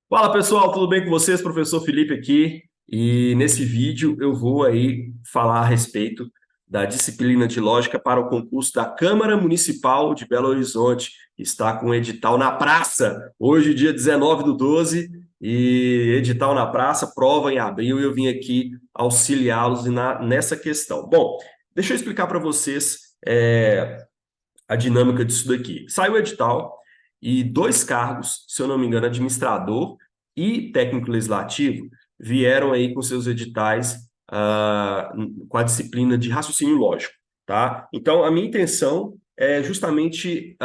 Fala pessoal, tudo bem com vocês? Professor Felipe aqui. E nesse vídeo eu vou aí falar a respeito da disciplina de lógica para o concurso da Câmara Municipal de Belo Horizonte. Está com edital na praça, hoje dia 19 do 12, e edital na praça, prova em abril, e eu vim aqui auxiliá-los nessa questão. Bom, deixa eu explicar para vocês a dinâmica disso daqui. Saiu o edital e dois cargos, se eu não me engano, administrador e técnico legislativo, vieram aí com seus editais com a disciplina de raciocínio lógico, tá? Então, a minha intenção é justamente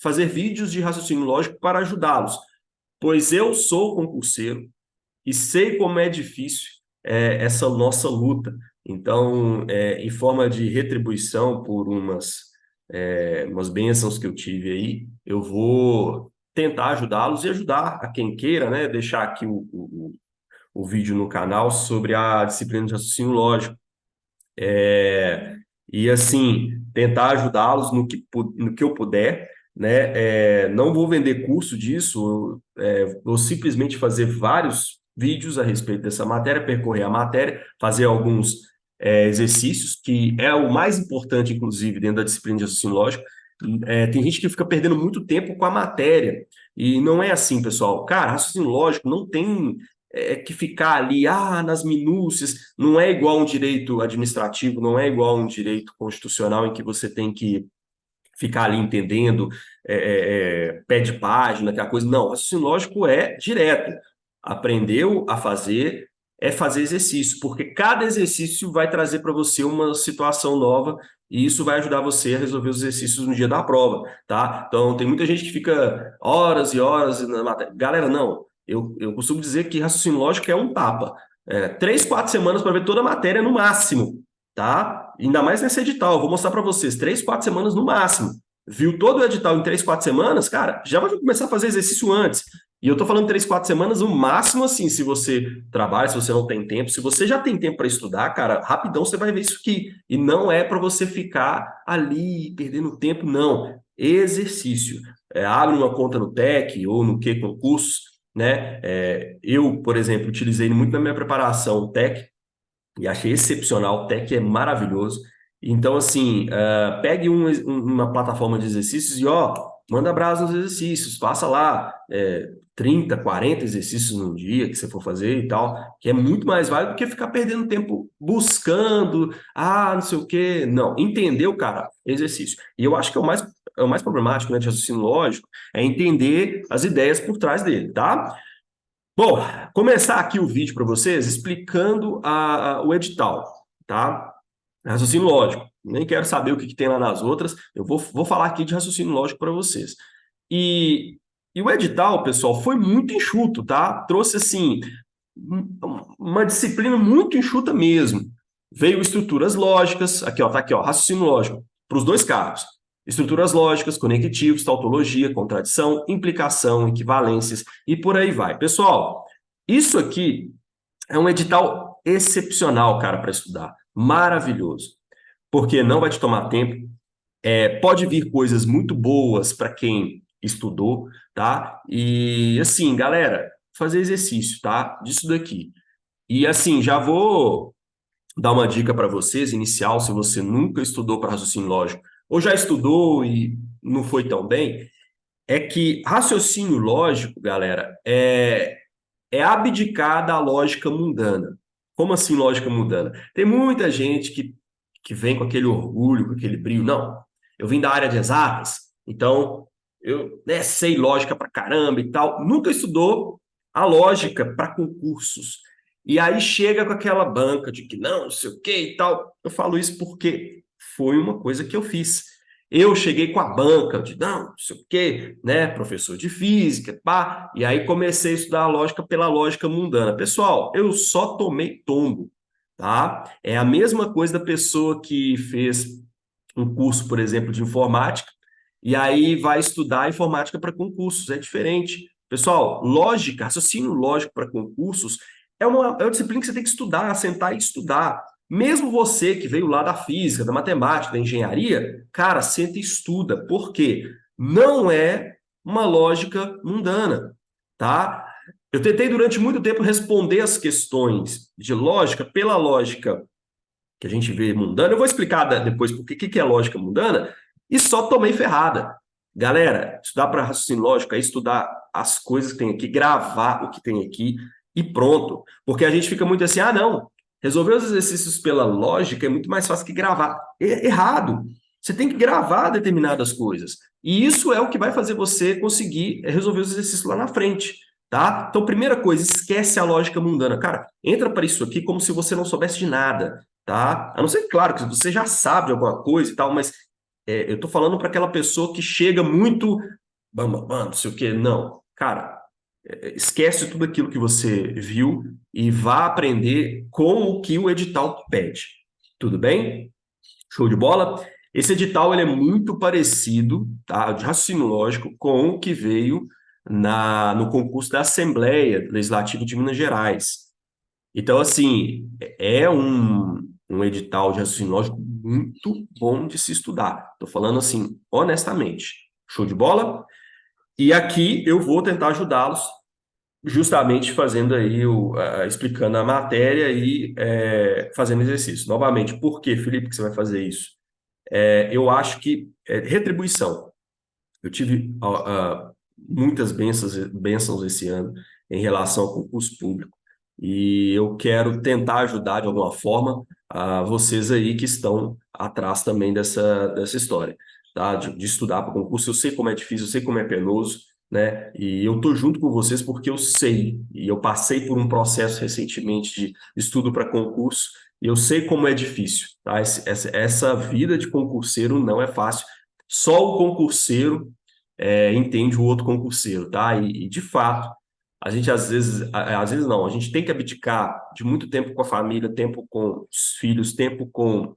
fazer vídeos de raciocínio lógico para ajudá-los, pois eu sou concurseiro e sei como é difícil essa nossa luta. Então, em forma de retribuição por umas bênçãos que eu tive aí, eu vou tentar ajudá-los e ajudar a quem queira, né? Deixar aqui o vídeo no canal sobre a disciplina de raciocínio lógico. E assim, tentar ajudá-los no que eu puder, né? Não vou vender curso disso, vou simplesmente fazer vários vídeos a respeito dessa matéria, percorrer a matéria, fazer alguns exercícios, que é o mais importante, inclusive, dentro da disciplina de raciocínio lógico. Tem gente que fica perdendo muito tempo com a matéria, e não é assim, pessoal. Cara, raciocínio lógico não tem que ficar ali, nas minúcias, não é igual um direito administrativo, não é igual um direito constitucional em que você tem que ficar ali entendendo pé de página, aquela coisa. Não, raciocínio lógico é direto. Aprendeu a fazer, é fazer exercício, porque cada exercício vai trazer para você uma situação nova e isso vai ajudar você a resolver os exercícios no dia da prova, tá? Então, tem muita gente que fica horas e horas na matéria. Galera, não. Eu costumo dizer que raciocínio lógico é um tapa. 3, 4 semanas para ver toda a matéria no máximo, tá? Ainda mais nesse edital, eu vou mostrar para vocês, 3, 4 semanas no máximo. Viu todo o edital em 3, 4 semanas, cara, já vai começar a fazer exercício antes. E eu tô falando 3, 4 semanas, o máximo assim, se você trabalha, se você não tem tempo, se você já tem tempo para estudar, cara, rapidão você vai ver isso aqui. E não é para você ficar ali perdendo tempo, não. Exercício. Abre uma conta no Tec ou no Que Concursos, né? Eu, por exemplo, utilizei muito na minha preparação o Tec, e achei excepcional. O Tech é maravilhoso. Então, assim, pegue uma plataforma de exercícios e, manda brasa nos exercícios, faça lá 30, 40 exercícios no dia que você for fazer e tal, que é muito mais válido do que ficar perdendo tempo buscando, não sei o quê. Não, entendeu, cara? Exercício. E eu acho que é o mais problemático, né, de raciocínio lógico, é entender as ideias por trás dele, tá? Bom, começar aqui o vídeo para vocês explicando o edital, tá? Raciocínio lógico. Nem quero saber o que tem lá nas outras, eu vou falar aqui de raciocínio lógico para vocês. E, e o edital, pessoal, foi muito enxuto, tá? Trouxe, assim, uma disciplina muito enxuta mesmo. Veio estruturas lógicas, aqui, ó, tá aqui, ó, raciocínio lógico, para os dois cargos. Estruturas lógicas, conectivos, tautologia, contradição, implicação, equivalências e por aí vai. Pessoal, isso aqui é um edital excepcional, cara, para estudar. Maravilhoso. Porque não vai te tomar tempo. Pode vir coisas muito boas para quem estudou, tá? E assim, galera, fazer exercício, tá? Disso daqui. E assim, já vou dar uma dica para vocês, inicial, se você nunca estudou para raciocínio lógico, ou já estudou e não foi tão bem, é que raciocínio lógico, galera, é abdicar da lógica mundana. Como assim lógica mundana? Tem muita gente que vem com aquele orgulho, com aquele brilho. Não, eu vim da área de exatas, então eu sei lógica pra caramba e tal. Nunca estudou a lógica para concursos. E aí chega com aquela banca de que não sei o que e tal. Eu falo isso porque foi uma coisa que eu fiz. Eu cheguei com a banca de não sei o quê, né, professor de física, pá, e aí comecei a estudar a lógica pela lógica mundana. Pessoal, eu só tomei tombo, tá? É a mesma coisa da pessoa que fez um curso, por exemplo, de informática, e aí vai estudar informática para concursos, é diferente. Pessoal, lógica, raciocínio lógico para concursos é uma disciplina que você tem que estudar, sentar e estudar. Mesmo você que veio lá da física, da matemática, da engenharia, cara, senta e estuda. Por quê? Não é uma lógica mundana. tá? Eu tentei durante muito tempo responder as questões de lógica pela lógica que a gente vê mundana. Eu vou explicar depois o que é lógica mundana e só tomei ferrada. Galera, estudar para raciocínio lógico é estudar as coisas que tem aqui, gravar o que tem aqui e pronto. Porque a gente fica muito assim, ah, não, resolver os exercícios pela lógica é muito mais fácil que gravar. Errado. Você tem que gravar determinadas coisas. E isso é o que vai fazer você conseguir resolver os exercícios lá na frente. Tá? Então, primeira coisa, esquece a lógica mundana. Cara, entra para isso aqui como se você não soubesse de nada, tá? A não ser, claro, que você já sabe de alguma coisa e tal, mas eu tô falando para aquela pessoa que chega muito, não sei o quê. Não, cara, esquece tudo aquilo que você viu e vá aprender com o que o edital pede. Tudo bem? Show de bola? Esse edital ele é muito parecido, tá, de raciocínio lógico, com o que veio no concurso da Assembleia Legislativa de Minas Gerais. Então, assim, é um edital de raciocínio lógico muito bom de se estudar. Estou falando assim, honestamente. Show de bola? E aqui eu vou tentar ajudá-los, justamente fazendo aí, explicando a matéria e fazendo exercício. Novamente, por que, Felipe, que você vai fazer isso? Eu acho que retribuição. Eu tive muitas bênçãos esse ano em relação ao concurso público e eu quero tentar ajudar de alguma forma a vocês aí que estão atrás também dessa história, tá? De estudar para concurso. Eu sei como é difícil, eu sei como é penoso, né? E eu tô junto com vocês porque eu sei e eu passei por um processo recentemente de estudo para concurso e eu sei como é difícil, tá? Essa vida de concurseiro não é fácil. Só o concurseiro entende o outro concurseiro, tá? E, de fato, a gente às vezes não, a gente tem que abdicar de muito tempo com a família, tempo com os filhos, tempo com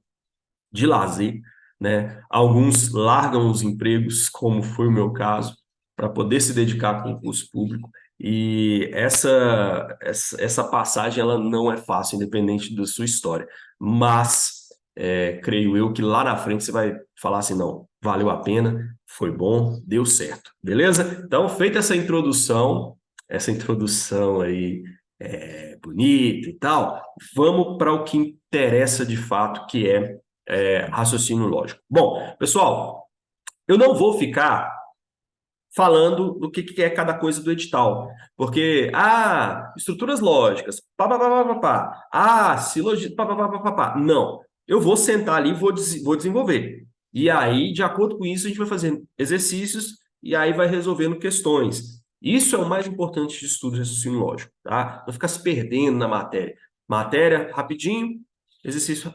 de lazer, né? Alguns largam os empregos, como foi o meu caso, para poder se dedicar ao concurso público. E essa passagem ela não é fácil, independente da sua história. Mas creio eu que lá na frente você vai falar assim, não, valeu a pena, foi bom, deu certo. Beleza? Então, feita essa introdução aí bonita e tal, vamos para o que interessa de fato, que é raciocínio lógico. Bom, pessoal, eu não vou ficar falando do que é cada coisa do edital, porque, estruturas lógicas, pá, pá, pá, pá, pá, pá, silogismo, pá, pá, pá, pá, pá, pá. Não, eu vou sentar ali e vou desenvolver. E aí, de acordo com isso, a gente vai fazendo exercícios e aí vai resolvendo questões. Isso é o mais importante de estudo de raciocínio lógico, tá? Não ficar se perdendo na matéria. Matéria, rapidinho, exercício,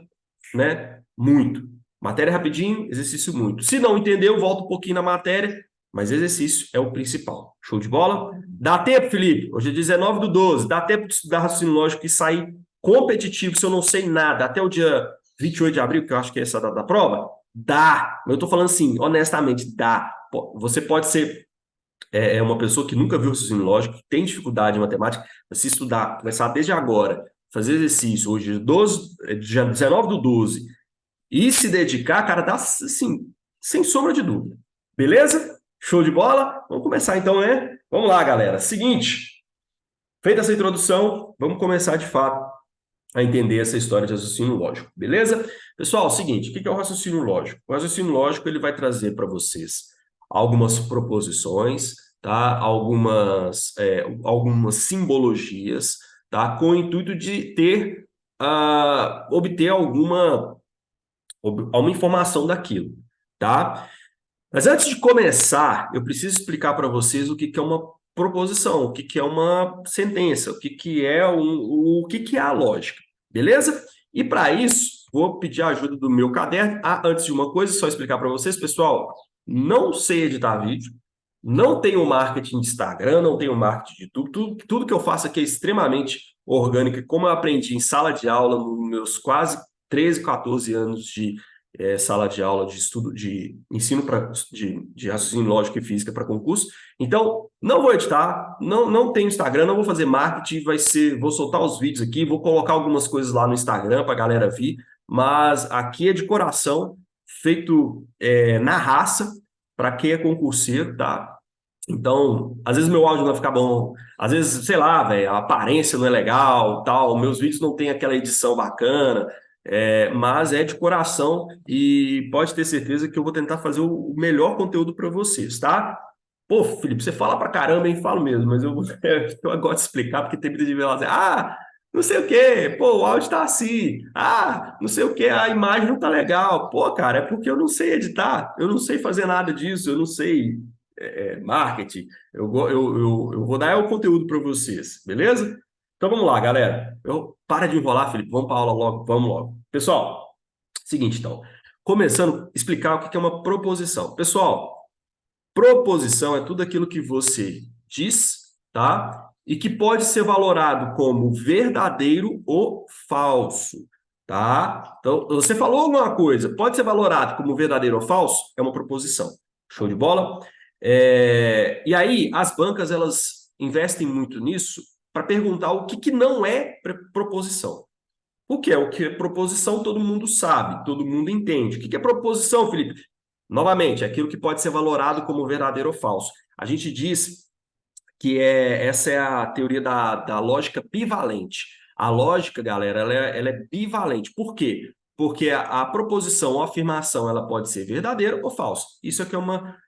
né? Muito. Matéria rapidinho, exercício muito. Se não entendeu, volta um pouquinho na matéria, mas exercício é o principal. Show de bola? Dá tempo, Felipe? Hoje é 19/12. Dá tempo de estudar raciocínio lógico e sair competitivo se eu não sei nada até o dia 28 de abril, que eu acho que é essa data da prova? Dá. Eu estou falando assim, honestamente, dá. Você pode ser uma pessoa que nunca viu raciocínio lógico, que tem dificuldade em matemática, se estudar, começar desde agora, fazer exercício, hoje, 12, dia 19/12, e se dedicar, cara, dá assim, sem sombra de dúvida. Beleza? Show de bola? Vamos começar então, né? Vamos lá, galera. Seguinte, feita essa introdução, vamos começar de fato a entender essa história de raciocínio lógico, beleza? Pessoal, seguinte, o que é o raciocínio lógico? O raciocínio lógico ele vai trazer para vocês algumas proposições, tá? Algumas simbologias, tá? Com o intuito de obter alguma informação daquilo, tá? Mas antes de começar, eu preciso explicar para vocês o que é uma proposição, o que é uma sentença, o que é a lógica, beleza? E para isso, vou pedir a ajuda do meu caderno. Antes de uma coisa, só explicar para vocês, pessoal, não sei editar vídeo, não tenho marketing de Instagram, não tenho marketing de YouTube, tudo que eu faço aqui é extremamente orgânico, como eu aprendi em sala de aula nos meus quase 13, 14 anos de sala de aula de estudo de ensino de raciocínio lógico e física para concurso. Então, não vou editar, não tenho Instagram, não vou fazer marketing, vou soltar os vídeos aqui, vou colocar algumas coisas lá no Instagram para a galera ver, mas aqui é de coração, feito na raça, para quem é concurseiro, tá? Então, às vezes meu áudio não vai ficar bom, às vezes, sei lá, velho, a aparência não é legal, tal, meus vídeos não tem aquela edição bacana, mas é de coração e pode ter certeza que eu vou tentar fazer o melhor conteúdo para vocês, tá? Pô, Felipe, você fala pra caramba, hein? Falo mesmo, mas eu, eu gosto de explicar porque tem muita gente que vai lá dizer, não sei o quê, pô, o áudio tá assim, não sei o quê, a imagem não tá legal. Pô, cara, é porque eu não sei editar, eu não sei fazer nada disso, eu não sei marketing, eu vou dar o conteúdo para vocês, beleza? Então vamos lá, galera. Para de enrolar, Felipe, vamos para a aula logo, vamos logo. Pessoal, seguinte então, começando a explicar o que é uma proposição. Pessoal, proposição é tudo aquilo que você diz, tá? E que pode ser valorado como verdadeiro ou falso, tá? Então, você falou alguma coisa, pode ser valorado como verdadeiro ou falso? É uma proposição. Show de bola? E aí, as bancas, elas investem muito nisso para perguntar o que não é proposição. O que é? O que é proposição, todo mundo sabe, todo mundo entende. O que é proposição, Felipe? Novamente, é aquilo que pode ser valorado como verdadeiro ou falso. A gente diz que essa é a teoria da lógica bivalente. A lógica, galera, ela é bivalente. Por quê? Porque a proposição ou afirmação ela pode ser verdadeira ou falsa. Isso aqui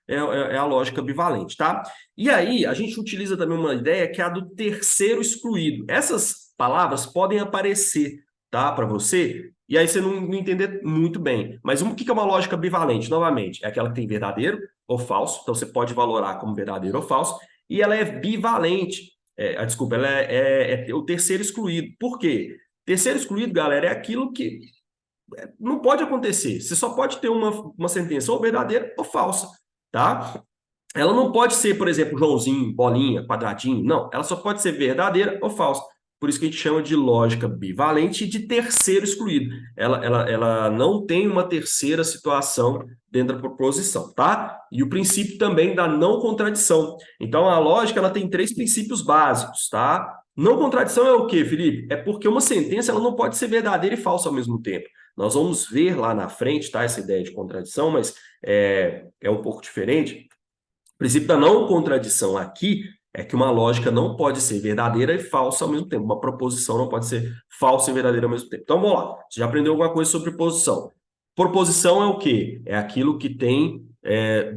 é a lógica bivalente, tá? E aí, a gente utiliza também uma ideia que é a do terceiro excluído. Essas palavras podem aparecer, tá, para você, e aí você não entender muito bem. Mas o que é uma lógica bivalente? Novamente, é aquela que tem verdadeiro ou falso, então você pode valorar como verdadeiro ou falso, e ela é bivalente. Desculpa, ela é o terceiro excluído. Por quê? Terceiro excluído, galera, é aquilo que não pode acontecer. Você só pode ter uma sentença ou verdadeira ou falsa, tá? Ela não pode ser, por exemplo, Joãozinho, bolinha, quadradinho. Não, ela só pode ser verdadeira ou falsa. Por isso que a gente chama de lógica bivalente e de terceiro excluído. Ela não tem uma terceira situação dentro da proposição, tá? E o princípio também da não contradição. Então, a lógica ela tem três princípios básicos, tá? Não contradição é o quê, Felipe? É porque uma sentença ela não pode ser verdadeira e falsa ao mesmo tempo. Nós vamos ver lá na frente, tá? Essa ideia de contradição, mas é um pouco diferente. O princípio da não contradição aqui é que uma lógica não pode ser verdadeira e falsa ao mesmo tempo. Uma proposição não pode ser falsa e verdadeira ao mesmo tempo. Então, vamos lá. Você já aprendeu alguma coisa sobre proposição. Proposição é o quê? É aquilo que tem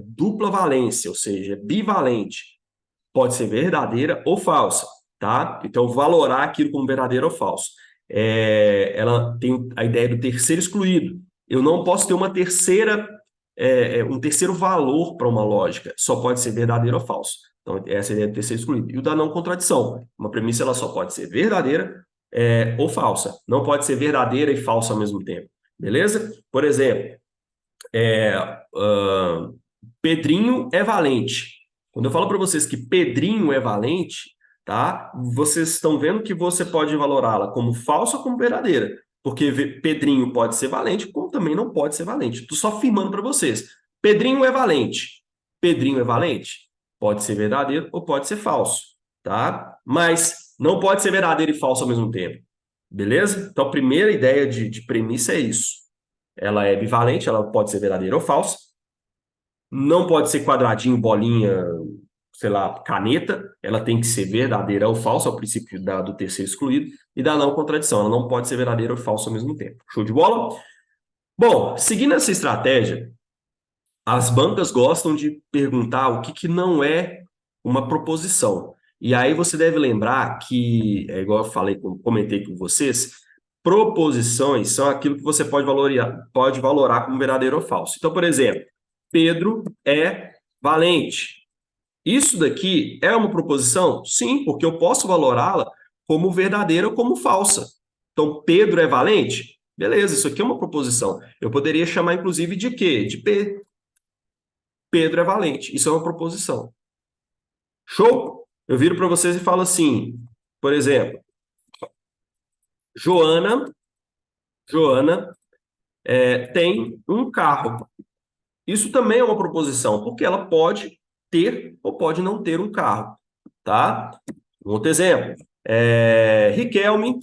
dupla valência, ou seja, bivalente. Pode ser verdadeira ou falsa, tá? Então, valorar aquilo como verdadeiro ou falso. Ela tem a ideia do terceiro excluído. Eu não posso ter uma terceira um terceiro valor para uma lógica. Só pode ser verdadeiro ou falso. Então, essa é a ideia do terceiro excluído. E o da não contradição. Uma premissa ela só pode ser verdadeira ou falsa. Não pode ser verdadeira e falsa ao mesmo tempo. Beleza? Por exemplo, é, uh, Pedrinho é valente. Quando eu falo para vocês que Pedrinho é valente, tá? Vocês estão vendo que você pode valorá-la como falsa ou como verdadeira. Porque Pedrinho pode ser valente, como também não pode ser valente. Estou só afirmando para vocês. Pedrinho é valente. Pedrinho é valente? Pode ser verdadeiro ou pode ser falso, tá? Mas não pode ser verdadeiro e falso ao mesmo tempo. Beleza? Então, a primeira ideia de premissa é isso. Ela é bivalente, ela pode ser verdadeira ou falsa. Não pode ser quadradinho, bolinha, sei lá, caneta. Ela tem que ser verdadeira ou falsa, é o princípio do terceiro excluído. E da não contradição, ela não pode ser verdadeira ou falsa ao mesmo tempo. Show de bola? Bom, seguindo essa estratégia, as bancas gostam de perguntar o que não é uma proposição. E aí você deve lembrar que, é igual eu falei, comentei com vocês, proposições são aquilo que você pode valorar como verdadeiro ou falso. Então, por exemplo, Pedro é valente. Isso daqui é uma proposição? Sim, porque eu posso valorá-la como verdadeira ou como falsa. Então, Pedro é valente? Beleza, isso aqui é uma proposição. Eu poderia chamar, inclusive, de quê? De P. Pedro é valente. Isso é uma proposição. Show? Eu viro para vocês e falo assim, por exemplo, Joana, Joana tem um carro. Isso também é uma proposição, porque ela pode ter ou pode não ter um carro, tá? Um outro exemplo, Riquelme,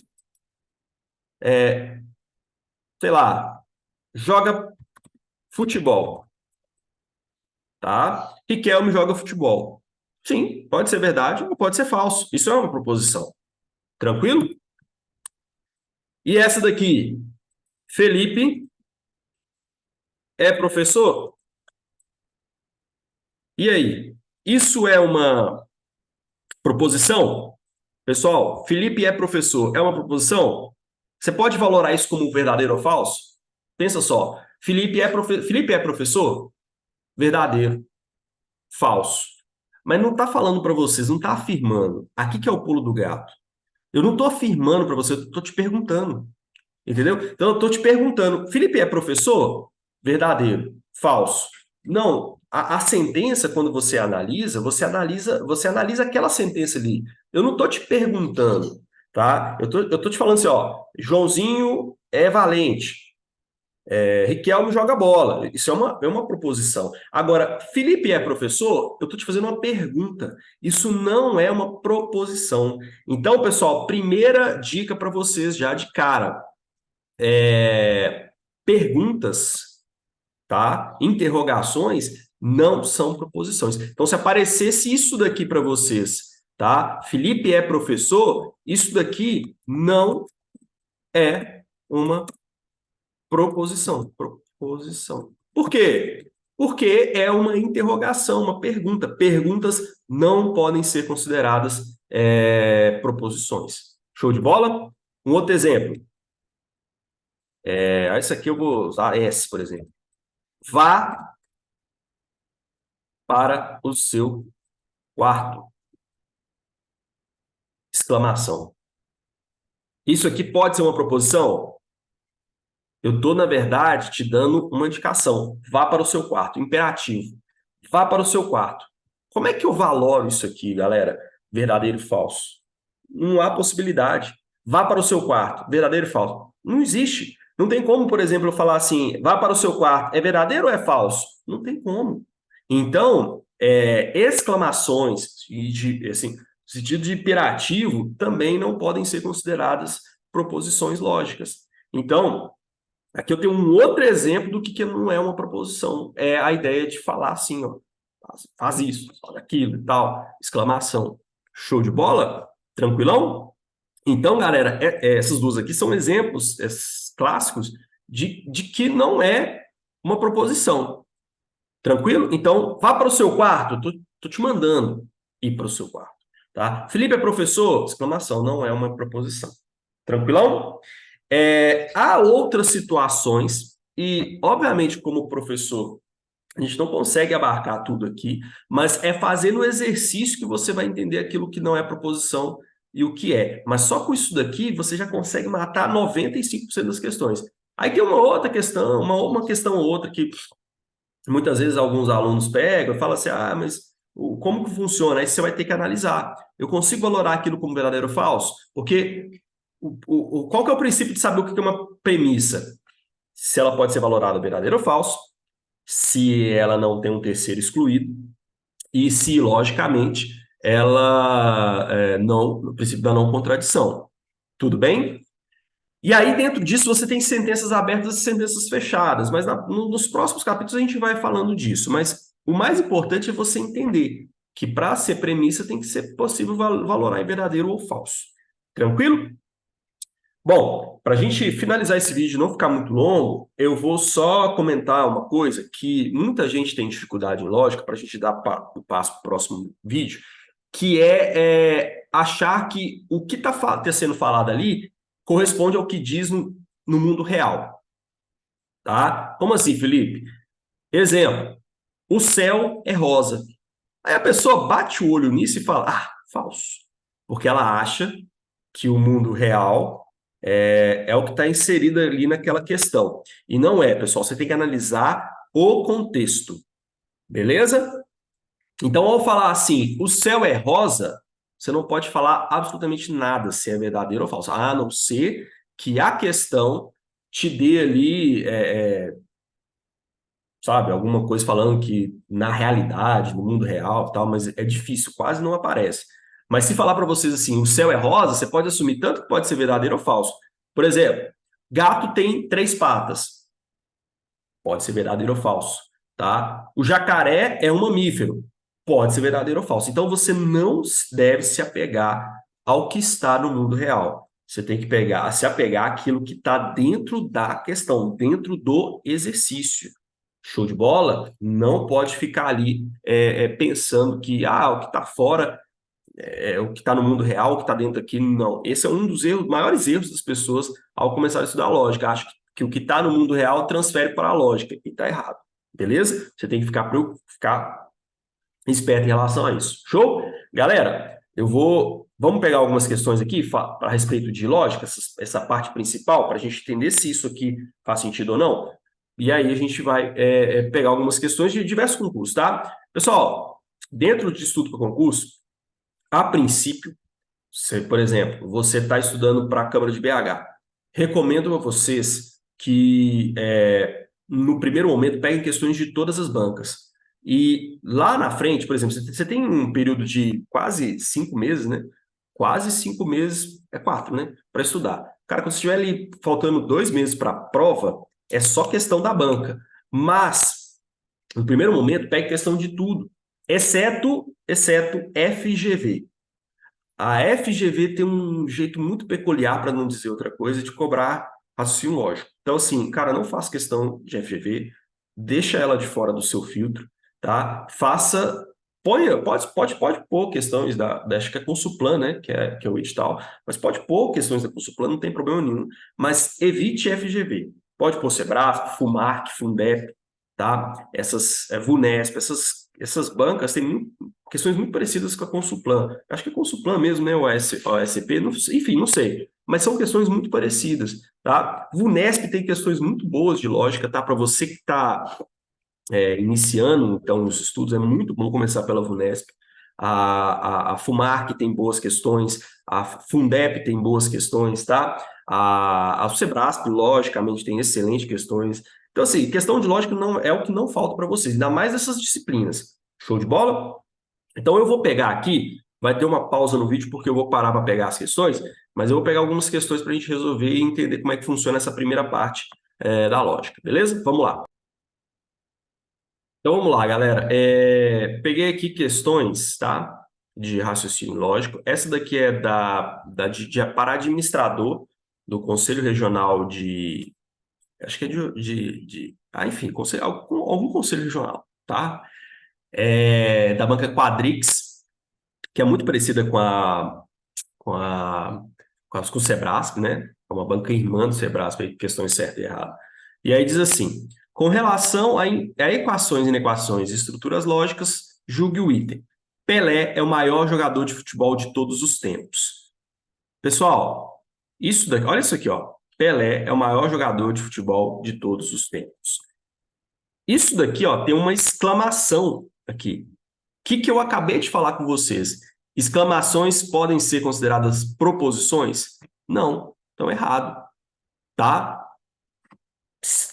é, sei lá, joga futebol, tá? Riquelme joga futebol. Sim, pode ser verdade ou pode ser falso. Isso é uma proposição. Tranquilo? E essa daqui, Felipe é professor? E aí? Isso é uma proposição? Pessoal, Felipe é professor, é uma proposição? Você pode valorar isso como verdadeiro ou falso? Pensa só, Felipe é professor? Verdadeiro, falso. Mas não está falando para vocês, não está afirmando. Aqui que é o pulo do gato. Eu não estou afirmando para você, eu estou te perguntando. Entendeu? Então, eu estou te perguntando, Felipe é professor? Verdadeiro, falso. Não, a sentença, quando você analisa aquela sentença ali. Eu não estou te perguntando, tá? Eu tô te falando assim, ó, Joãozinho é valente, Riquelme joga bola. Isso é uma proposição. Agora, Felipe é professor? Eu estou te fazendo uma pergunta. Isso não é uma proposição. Então, pessoal, primeira dica para vocês já de cara perguntas, tá? Interrogações não são proposições. Então, se aparecesse isso daqui para vocês, tá? Felipe é professor, isso daqui não é uma proposição. Proposição. Por quê? Porque é uma interrogação, uma pergunta. Perguntas não podem ser consideradas proposições. Show de bola? Um outro exemplo. Esse aqui eu vou usar S, por exemplo. Vá para o seu quarto! Exclamação. Isso aqui pode ser uma proposição? Eu estou, na verdade, te dando uma indicação. Vá para o seu quarto. Imperativo. Vá para o seu quarto. Como é que eu valoro isso aqui, galera? Verdadeiro e falso? Não há possibilidade. Vá para o seu quarto. Verdadeiro e falso? Não existe. Não tem como, por exemplo, eu falar assim, vá para o seu quarto. É verdadeiro ou é falso? Não tem como. Então, exclamações assim, sentido de imperativo também não podem ser consideradas proposições lógicas. Então, aqui eu tenho um outro exemplo do que não é uma proposição. É a ideia de falar assim, ó, faz isso, faz aquilo e tal, exclamação. Show de bola? Tranquilão? Então, galera, essas duas aqui são exemplos clássicos de que não é uma proposição. Tranquilo? Então, vá para o seu quarto. Tô te mandando ir para o seu quarto. Tá? Felipe é professor? Exclamação, não é uma proposição. Tranquilão? Há outras situações, e, obviamente, como professor, a gente não consegue abarcar tudo aqui, mas é fazendo o exercício que você vai entender aquilo que não é proposição e o que é. Mas só com isso daqui, você já consegue matar 95% das questões. Aí tem uma outra questão, uma questão ou outra que muitas vezes alguns alunos pegam e falam assim, mas como que funciona? Aí você vai ter que analisar. Eu consigo valorar aquilo como verdadeiro ou falso? Porque qual que é o princípio de saber o que é uma premissa? Se ela pode ser valorada verdadeiro ou falso, se ela não tem um terceiro excluído, e se, logicamente, ela não, no princípio da não contradição. Tudo bem? E aí, dentro disso, você tem sentenças abertas e sentenças fechadas, mas nos próximos capítulos a gente vai falando disso. Mas o mais importante é você entender que para ser premissa tem que ser possível valorar em verdadeiro ou falso. Tranquilo? Bom, para a gente finalizar esse vídeo e não ficar muito longo, eu vou só comentar uma coisa que muita gente tem dificuldade em lógica, para a gente dar o passo para o próximo vídeo, que é achar que o que está sendo falado ali corresponde ao que diz no mundo real. Tá? Como assim, Felipe? Exemplo, o céu é rosa. Aí a pessoa bate o olho nisso e fala, falso. Porque ela acha que o mundo real é o que está inserido ali naquela questão. E não é, pessoal. Você tem que analisar o contexto. Beleza? Então, ao falar assim, o céu é rosa, você não pode falar absolutamente nada se é verdadeiro ou falso, a não ser que a questão te dê ali, sabe, alguma coisa falando que na realidade, no mundo real, tal, mas é difícil, quase não aparece. Mas se falar para vocês assim, o céu é rosa, você pode assumir tanto que pode ser verdadeiro ou falso. Por exemplo, gato tem 3 patas, pode ser verdadeiro ou falso, tá? O jacaré é um mamífero, pode ser verdadeiro ou falso. Então, você não deve se apegar ao que está no mundo real. Você tem que se apegar àquilo que está dentro da questão, dentro do exercício. Show de bola? Não pode ficar ali pensando que o que está fora é o que está no mundo real, o que está dentro aqui. Não. Esse é um dos maiores erros das pessoas ao começar a estudar lógica. Acho que o que está no mundo real transfere para a lógica. E está errado. Beleza? Você tem que ficar esperto em relação a isso. Show? Galera, vamos pegar algumas questões aqui a respeito de lógica, essa parte principal, para a gente entender se isso aqui faz sentido ou não. E aí a gente vai pegar algumas questões de diversos concursos, tá? Pessoal, dentro de estudo para concurso, a princípio, por exemplo, você está estudando para a Câmara de BH. Recomendo a vocês que, no primeiro momento, peguem questões de todas as bancas. E lá na frente, por exemplo, você tem um período de quase 5 meses, né? Quase 5 meses, 4, né? Para estudar. Cara, quando você estiver ali faltando 2 meses para a prova, é só questão da banca. Mas, no primeiro momento, pegue questão de tudo, exceto FGV. A FGV tem um jeito muito peculiar, para não dizer outra coisa, de cobrar raciocínio lógico. Então, assim, cara, não faça questão de FGV, deixa ela de fora do seu filtro, tá? Pode pôr questões acho que é Consulplan, né? Que é o edital, mas pode pôr questões da Consulplan, não tem problema nenhum. Mas evite FGV. Pode pôr Sebrasp, FUMARC, Fundep, tá? Essas VUNESP, essas bancas têm questões muito parecidas com a Consulplan. Acho que a Consulplan mesmo, né? O ASP, não, enfim, não sei. Mas são questões muito parecidas, tá? VUNESP tem questões muito boas de lógica, tá? Para você que está iniciando, então, os estudos, é muito bom começar pela VUNESP. A FUMARC tem boas questões, a Fundep tem boas questões, tá? A Sebrasp, logicamente, tem excelentes questões. Então, assim, questão de lógica não é o que não falta para vocês, ainda mais essas disciplinas. Show de bola? Então, eu vou pegar aqui, vai ter uma pausa no vídeo, porque eu vou parar para pegar as questões, mas eu vou pegar algumas questões para a gente resolver e entender como é que funciona essa primeira parte da lógica, beleza? Vamos lá. Então vamos lá, galera. Peguei aqui questões, tá? De raciocínio lógico. Essa daqui é para administrador do Conselho Regional de. Acho que é enfim, algum conselho regional, tá? Da banca Quadrix, que é muito parecida com a, com o Sebrasp, né? É uma banca irmã do Sebrasp, aí, questões certas e erradas. E aí diz assim: com relação a equações e inequações e estruturas lógicas, julgue o item. Pelé é o maior jogador de futebol de todos os tempos. Pessoal, isso daqui, olha isso aqui, ó. Pelé é o maior jogador de futebol de todos os tempos. Isso daqui, ó, tem uma exclamação aqui. O que eu acabei de falar com vocês? Exclamações podem ser consideradas proposições? Não, estão errado, tá?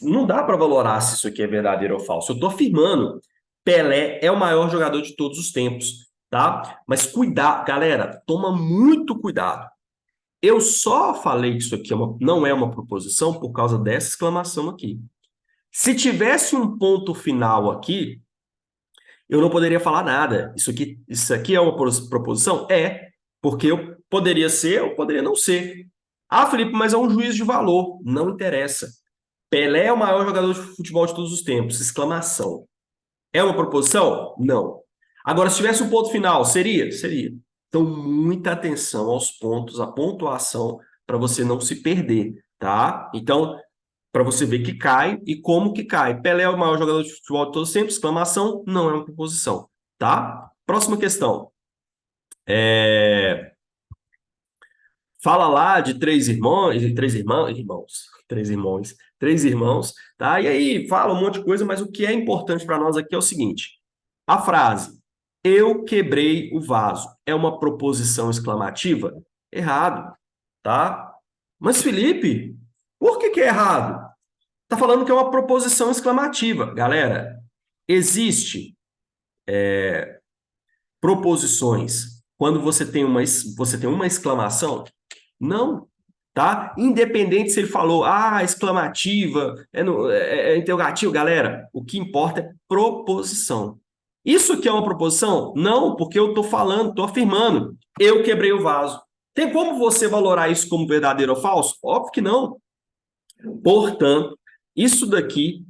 Não dá para valorar se isso aqui é verdadeiro ou falso. Eu estou afirmando, Pelé é o maior jogador de todos os tempos, tá? Mas cuidado, galera, toma muito cuidado. Eu só falei que isso aqui não é uma proposição por causa dessa exclamação aqui. Se tivesse um ponto final aqui, eu não poderia falar nada. Isso aqui é uma proposição? É, porque eu poderia ser, eu poderia não ser. Ah, Felipe, mas é um juízo de valor. Não interessa. Pelé é o maior jogador de futebol de todos os tempos. Exclamação. É uma proposição? Não. Agora, se tivesse um ponto final, seria? Seria. Então, muita atenção aos pontos, à pontuação, para você não se perder, tá? Então, para você ver que cai e como que cai. Pelé é o maior jogador de futebol de todos os tempos, exclamação, não é uma proposição, tá? Próxima questão. Fala lá de três irmãos, tá? E aí fala um monte de coisa, mas o que é importante para nós aqui é o seguinte: a frase "eu quebrei o vaso" é uma proposição exclamativa? Errado, tá? Mas Felipe, por que é errado? Tá falando que é uma proposição exclamativa. Galera, existe proposições quando você tem uma exclamação? Não, tá? Independente se ele falou, exclamativa, é interrogativo, galera, o que importa é proposição. Isso aqui é uma proposição? Não, porque eu estou falando, estou afirmando. Eu quebrei o vaso. Tem como você valorar isso como verdadeiro ou falso? Óbvio que não. Portanto, isso daqui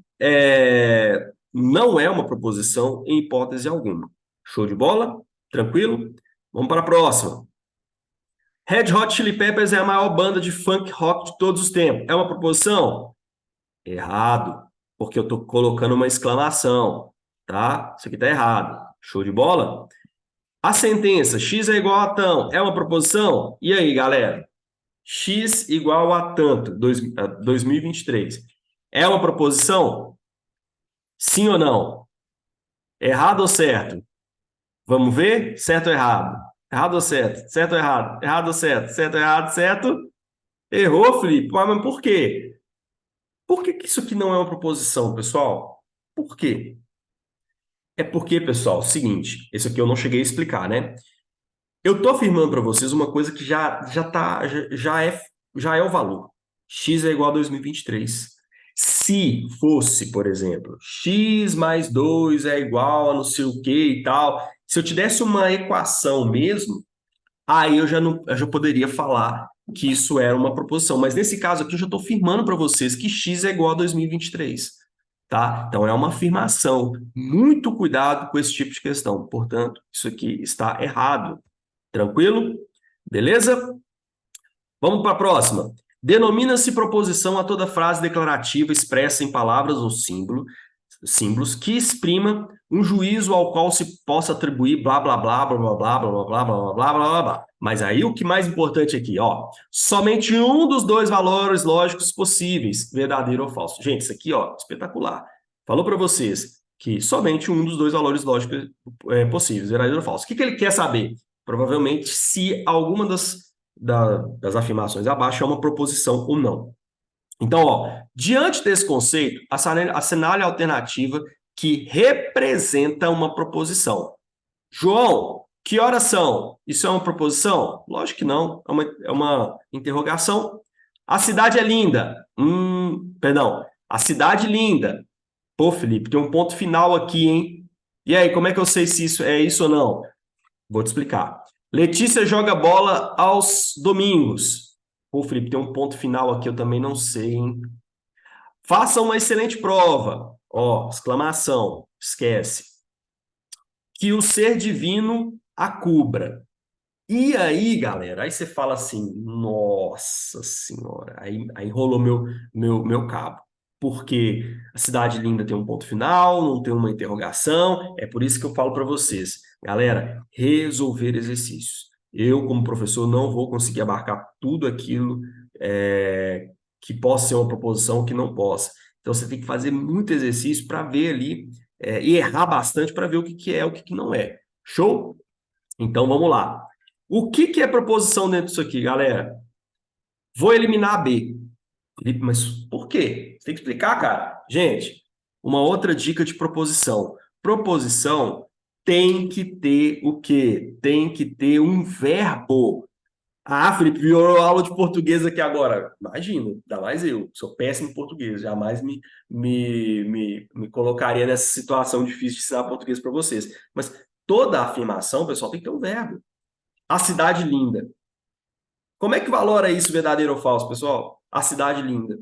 não é uma proposição em hipótese alguma. Show de bola? Tranquilo? Vamos para a próxima. Red Hot Chili Peppers é a maior banda de funk rock de todos os tempos. É uma proposição? Errado, porque eu estou colocando uma exclamação, tá? Isso aqui está errado. Show de bola? A sentença x é igual a tão é uma proposição? E aí, galera? X igual a tanto, 2023. É uma proposição? Sim ou não? Errado ou certo? Vamos ver? Certo ou errado? Errado ou certo? Certo ou errado? Errado ou certo? Certo ou errado? Certo? Errou, Felipe. Mas por quê? Por que que isso aqui não é uma proposição, pessoal? Por quê? É porque, pessoal, seguinte, esse aqui eu não cheguei a explicar, né? Eu tô afirmando para vocês uma coisa que já é o valor. X é igual a 2023. Se fosse, por exemplo, x mais 2 é igual a não sei o que e tal, se eu te desse uma equação mesmo, aí eu já, não, eu já poderia falar que isso era uma proposição. Mas nesse caso aqui, eu já estou afirmando para vocês que x é igual a 2023. Tá? Então, é uma afirmação. Muito cuidado com esse tipo de questão. Portanto, isso aqui está errado. Tranquilo? Beleza? Vamos para a próxima. Denomina-se proposição a toda frase declarativa expressa em palavras ou símbolos que exprima um juízo ao qual se possa atribuir blá blá blá blá blá blá blá blá blá blá blá blá blá. Mas aí o que mais importante aqui, ó, somente um dos dois valores lógicos possíveis, verdadeiro ou falso. Gente, isso aqui, ó, espetacular. Falou para vocês que somente um dos dois valores lógicos possíveis, verdadeiro ou falso. O que ele quer saber? Provavelmente se alguma das afirmações abaixo é uma proposição ou não. Então, ó, diante desse conceito, assinale a alternativa que representa uma proposição. João, que horas são? Isso é uma proposição? Lógico que não, é uma interrogação. A cidade é linda. Perdão, a cidade linda. Pô, Felipe, tem um ponto final aqui, hein? E aí, como é que eu sei se isso é isso ou não? Vou te explicar. Letícia joga bola aos domingos. Pô, Felipe, tem um ponto final aqui, eu também não sei, hein? Faça uma excelente prova. Ó, exclamação, esquece. Que o ser divino a cubra. E aí, galera, aí você fala assim, nossa senhora, aí rolou meu cabo. Porque a cidade linda tem um ponto final, não tem uma interrogação, é por isso que eu falo para vocês, galera, resolver exercícios. Eu, como professor, não vou conseguir abarcar tudo aquilo que possa ser uma proposição, que não possa. Então, você tem que fazer muito exercício para ver ali, e errar bastante para ver o que, que é, o que, que não é. Show? Então, vamos lá. O que, que é proposição dentro disso aqui, galera? Vou eliminar a B. Felipe, mas por quê? Você tem que explicar, cara. Gente, uma outra dica de proposição. Proposição tem que ter o quê? Tem que ter um verbo. Ah, Felipe, virou aula de português aqui agora. Imagina, ainda mais eu, sou péssimo em português, jamais me colocaria nessa situação difícil de ensinar português para vocês. Mas toda afirmação, pessoal, tem que ter um verbo. A cidade linda. Como é que valora isso, verdadeiro ou falso, pessoal? A cidade linda.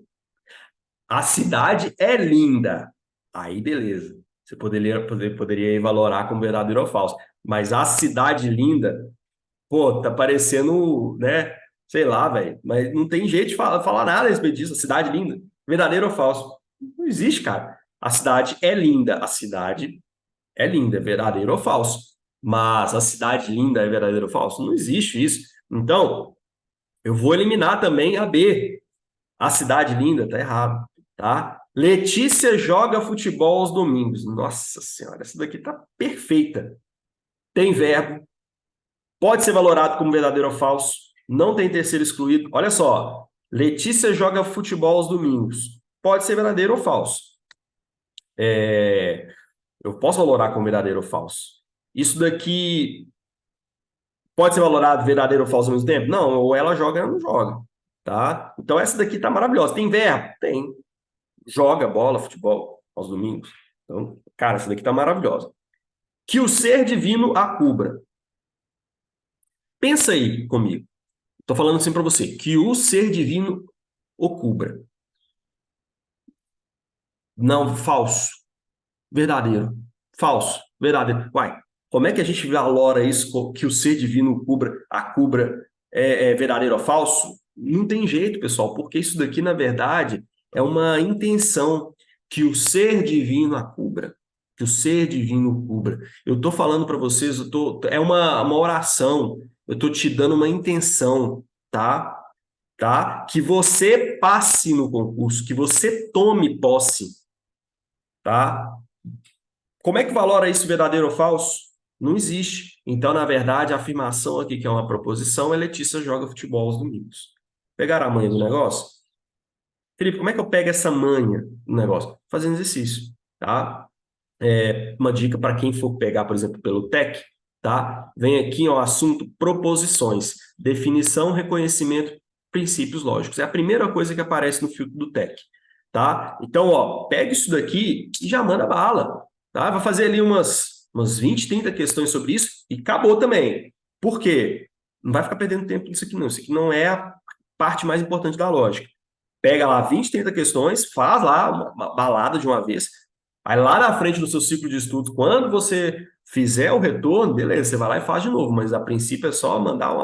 A cidade é linda. Aí, beleza. Você poderia valorar como verdadeiro ou falso. Mas a cidade linda, pô, tá parecendo, né? Sei lá, velho. Mas não tem jeito de falar nada a respeito disso. A cidade linda. Verdadeiro ou falso? Não existe, cara. A cidade é linda. A cidade é linda. Verdadeiro ou falso? Mas a cidade linda é verdadeiro ou falso? Não existe isso. Então, eu vou eliminar também a B. A cidade linda, tá errado, tá? Letícia joga futebol aos domingos. Nossa senhora, essa daqui tá perfeita. Tem verbo, pode ser valorado como verdadeiro ou falso, não tem terceiro excluído. Olha só, Letícia joga futebol aos domingos. Pode ser verdadeiro ou falso. Eu posso valorar como verdadeiro ou falso. Isso daqui pode ser valorado verdadeiro ou falso ao mesmo tempo? Não, ou ela joga ou ela não joga, tá? Então essa daqui tá maravilhosa. Tem verbo? Tem. Joga bola, futebol aos domingos. Então, cara, essa daqui tá maravilhosa. que o ser divino a cubra. Pensa aí comigo. Estou falando assim para você, que o ser divino o cubra. Não, falso. Verdadeiro. Falso. Verdadeiro. Uai, como é que a gente valora isso, que o ser divino cubra, a cubra é verdadeiro ou falso? Não tem jeito, pessoal, porque isso daqui, na verdade, é uma intenção que o ser divino a cubra. Que o ser divino cubra. Eu estou falando para vocês, é uma oração. Eu estou te dando uma intenção, tá? Tá? Que você passe no concurso, que você tome posse, tá? Como é que valora isso verdadeiro ou falso? Não existe. Então, na verdade, a afirmação aqui, que é uma proposição, é Letícia joga futebol aos domingos. Pegaram a manha do negócio? Felipe, como é que eu pego essa manha do negócio? Fazendo exercício, tá? Uma dica para quem for pegar, por exemplo, pelo TEC, tá? Vem aqui, ó, assunto proposições, definição, reconhecimento, princípios lógicos. É a primeira coisa que aparece no filtro do TEC, tá? Então, ó, pega isso daqui e já manda bala, tá? Vai fazer ali umas 20, 30 questões sobre isso e acabou também. Por quê? Não vai ficar perdendo tempo nisso aqui, não. Isso aqui não é a parte mais importante da lógica. Pega lá 20, 30 questões, faz lá uma balada de uma vez. Aí lá na frente do seu ciclo de estudos, quando você fizer o retorno, beleza, você vai lá e faz de novo, mas a princípio é só mandar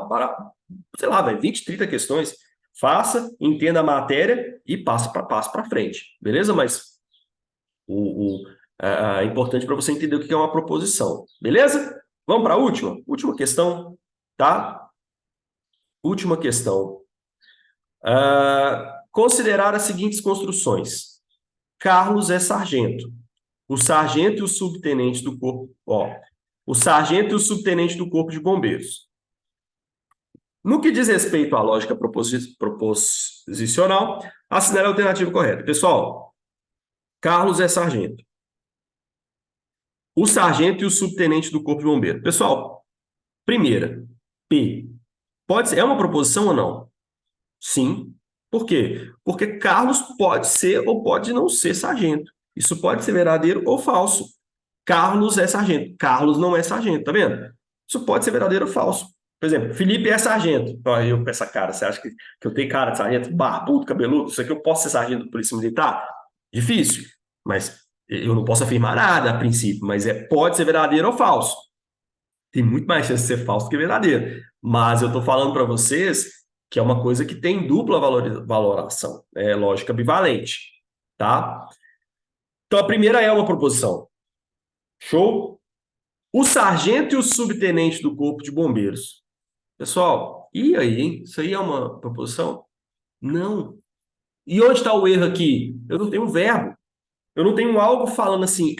sei lá, 20, 30 questões, faça, entenda a matéria e passe para frente, beleza? Mas é importante para você entender o que é uma proposição, beleza? Vamos para a última questão, tá? Última questão. Considerar as seguintes construções. Carlos é sargento. O sargento e o subtenente do corpo, ó, o sargento e o subtenente do corpo de bombeiros. No que diz respeito à lógica proposicional, assinale a alternativa correta. Pessoal, Carlos é sargento. O sargento e o subtenente do corpo de bombeiros. Pessoal, primeira, P. Pode ser, é uma proposição ou não? Sim. Por quê? Porque Carlos pode ser ou pode não ser sargento. Isso pode ser verdadeiro ou falso. Carlos é sargento. Carlos não é sargento, tá vendo? Isso pode ser verdadeiro ou falso. Por exemplo, Felipe é sargento. Olha, eu com essa cara, você acha que eu tenho cara de sargento? Barbudo, cabeludo? Isso aqui eu posso ser sargento da Polícia Militar? Difícil. Mas eu não posso afirmar nada a princípio, mas pode ser verdadeiro ou falso. Tem muito mais chance de ser falso do que verdadeiro. Mas eu estou falando para vocês que é uma coisa que tem dupla valoração, é lógica bivalente, tá? Então a primeira é uma proposição. Show? O sargento e o subtenente do corpo de bombeiros. Pessoal, e aí, hein? Isso aí é uma proposição? Não. E onde está o erro aqui? Eu não tenho um verbo. Eu não tenho algo falando assim,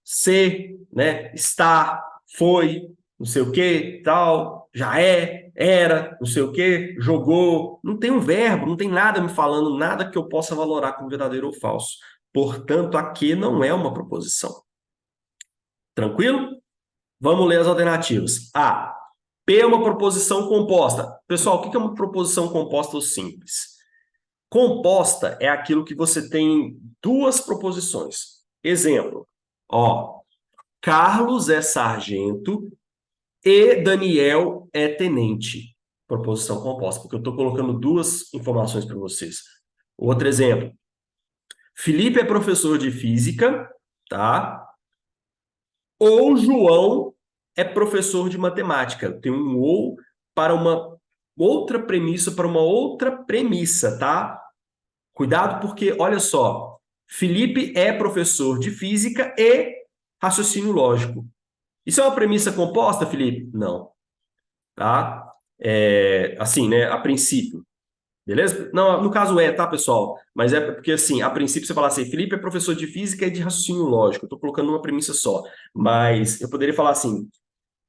ser, né? Está, foi, não sei o que, tal, já era, não sei o que, jogou. Não tem um verbo, não tem nada me falando, nada que eu possa valorar como verdadeiro ou falso. Portanto, aqui não é uma proposição. Tranquilo? Vamos ler as alternativas. A. P é uma proposição composta. Pessoal, o que é uma proposição composta ou simples? Composta é aquilo que você tem duas proposições. Exemplo, ó, Carlos é sargento e Daniel é tenente. Proposição composta, porque eu estou colocando duas informações para vocês. Outro exemplo, Felipe é professor de física, tá? Ou João é professor de matemática. Tem um ou para uma outra premissa, tá? Cuidado porque, olha só, Felipe é professor de física e raciocínio lógico. Isso é uma premissa composta, Felipe? Não, tá? Assim, né, a princípio, beleza? Não, no caso tá, pessoal? Mas é porque, assim, a princípio você fala assim, Felipe é professor de física e de raciocínio lógico. Eu tô colocando uma premissa só. Mas eu poderia falar assim,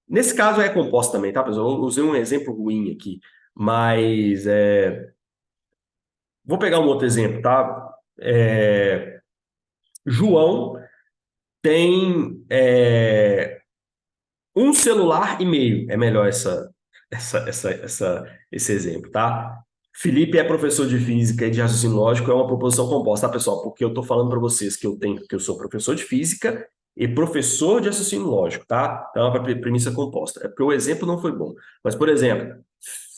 nesse caso é composta também, tá, pessoal? Eu usei um exemplo ruim aqui, mas vou pegar um outro exemplo, tá? João tem um celular e meio. É melhor esse exemplo, tá? Felipe é professor de física e de raciocínio lógico, é uma proposição composta, tá, pessoal? Porque eu estou falando para vocês que eu sou professor de física e professor de raciocínio lógico, tá? Então, é uma premissa composta. É porque o exemplo não foi bom. Mas, por exemplo,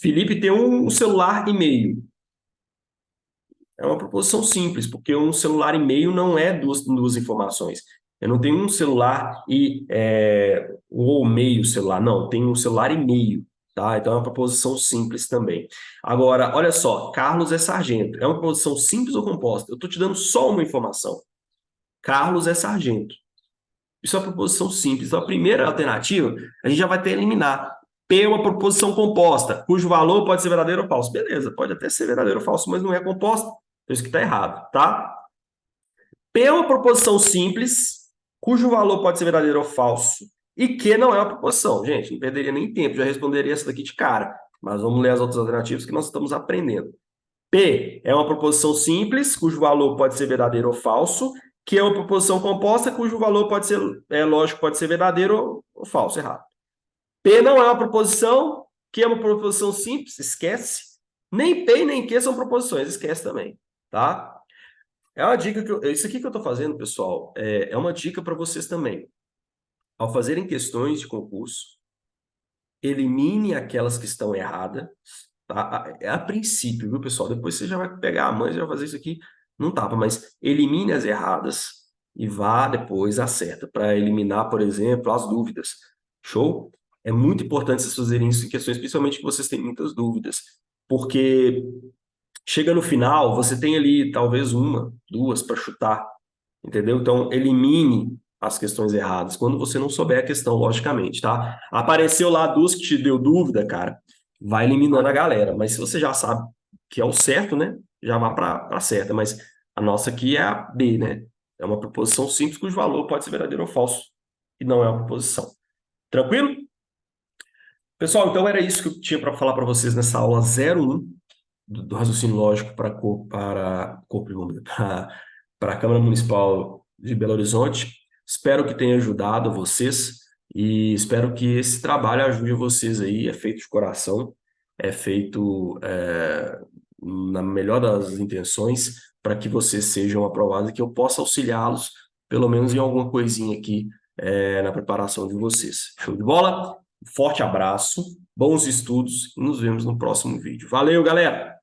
Felipe tem um celular e meio. É uma proposição simples, porque um celular e meio não é duas informações. Eu não tenho um celular e ou meio celular, não, tenho um celular e meio, tá? Então é uma proposição simples também. Agora, olha só, Carlos é sargento. É uma proposição simples ou composta? Eu estou te dando só uma informação. Carlos é sargento. Isso é uma proposição simples. Então, a primeira alternativa, a gente já vai ter que eliminar. P é uma proposição composta, cujo valor pode ser verdadeiro ou falso. Beleza, pode até ser verdadeiro ou falso, mas não é composta. Então, isso que está errado, tá? P é uma proposição simples, cujo valor pode ser verdadeiro ou falso, e Q não é uma proposição. Gente, não perderia nem tempo, já responderia essa daqui de cara. Mas vamos ler as outras alternativas que nós estamos aprendendo. P é uma proposição simples, cujo valor pode ser verdadeiro ou falso, que é uma proposição composta, cujo valor pode ser, lógico, pode ser verdadeiro ou falso, errado. P não é uma proposição, que é uma proposição simples, esquece. Nem P nem Q são proposições, esquece também, tá? É uma dica isso aqui que eu estou fazendo, pessoal, é uma dica para vocês também. Ao fazerem questões de concurso, elimine aquelas que estão erradas, tá? É a princípio, viu, pessoal? Depois você já vai pegar a mãe, já vai fazer isso aqui, não tapa, mas elimine as erradas e vá depois acerta, para eliminar, por exemplo, as dúvidas. Show? É muito importante vocês fazerem isso em questões, principalmente que vocês têm muitas dúvidas, porque chega no final, você tem ali talvez uma, duas para chutar, entendeu? Então, elimine as questões erradas quando você não souber a questão, logicamente, tá? Apareceu lá duas que te deu dúvida, cara, vai eliminando a galera. Mas se você já sabe que é o certo, né? Já vá para certa. Mas a nossa aqui é a B, né? É uma proposição simples cujo valor pode ser verdadeiro ou falso. E não é uma proposição. Tranquilo? Pessoal, então era isso que eu tinha para falar para vocês nessa aula 01 do raciocínio lógico para Corpo de Bombeiro, para a Câmara Municipal de Belo Horizonte. Espero que tenha ajudado vocês e espero que esse trabalho ajude vocês aí. É feito de coração, é feito na melhor das intenções para que vocês sejam aprovados e que eu possa auxiliá-los, pelo menos em alguma coisinha aqui na preparação de vocês. Show de bola? Forte abraço, bons estudos e nos vemos no próximo vídeo. Valeu, galera!